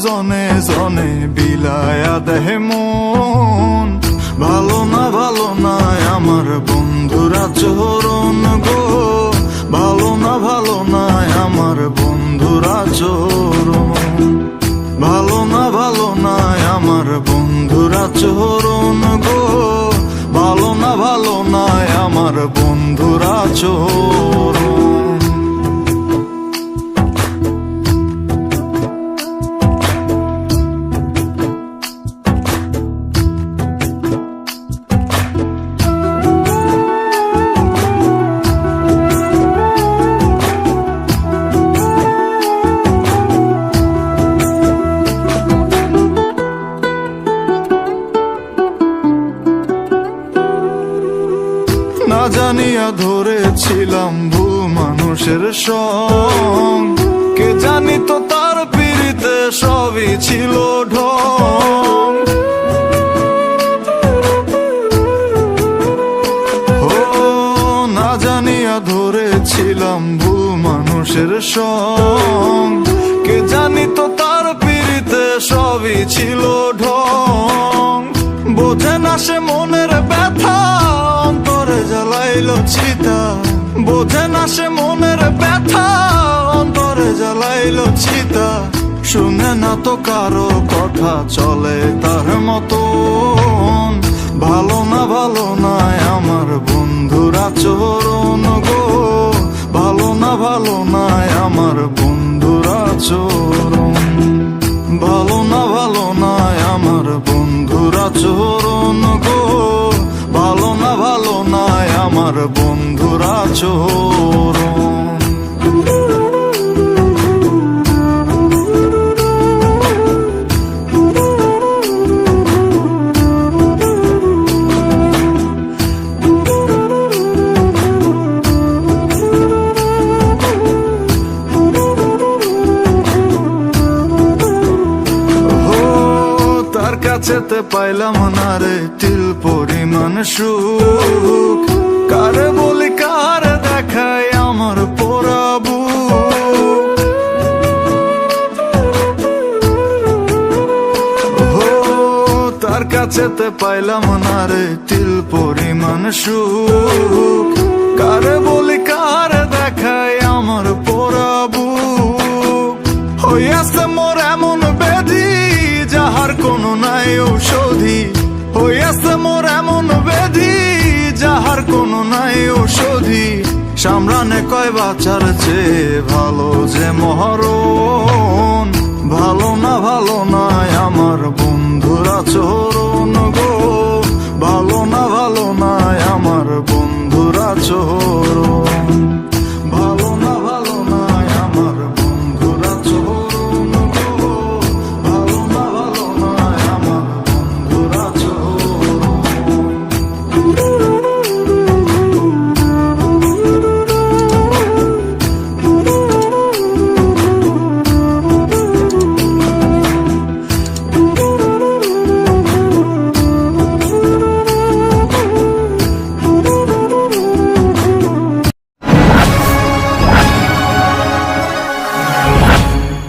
জনে জনে বিলায়া দেহে মন। ভালো না আমার বন্ধুরা চরণ গো, ভালো না আমার বন্ধুরা চরণ। ভালো না আমার বন্ধুরা চরণ গো, ভালো না আমার বন্ধুরা চরণ। না জানিয়া ধরেছিলাম ভুল মানুষের সং, কে জানি তো তার পিড়িতে সবই ছিল ঢং। ও না জানিয়া ধরেছিলাম ভুল মানুষের সং, কে জানি তো তার পিড়িতে সবই ছিল ঢং। বোঝে না সে মনের ব্যথা, অন্তরে জ্বালাইলো চিতা। বোঝে না সে মনের ব্যথা, অন্তরে জ্বালাইলো চিতা। শুনে না তো কারো কথা, চলে তার মতন। ভালো না আমার বন্ধুরা চরণ গো, ভালো না আমার বন্ধুরা চরণ। ভালো না আমার বন্ধুরা চরণ গো, ভালো না আমার বন্ধুরা চরণ। কাছেতে পাইলাম না রে তিল পরিমাণ সুখ, কারে বলি কারে দেখায় আমার পোড়াবু। তার কাছেতে পাইলাম না রে তিল পরিমাণ সুখ, কারে বলি কারে দেখায় আমার পোড়াবু। হইয়াছে মোর এমন ব্যাধি, যাহার কোনো নাই ঔষধি। হইয়াছে মোর এমন ব্যাধি, যাহার কোনো নাই ঔষধি। সামরানে কয় বাঁচার চেয়ে ভালো যে মহরণ। ভালো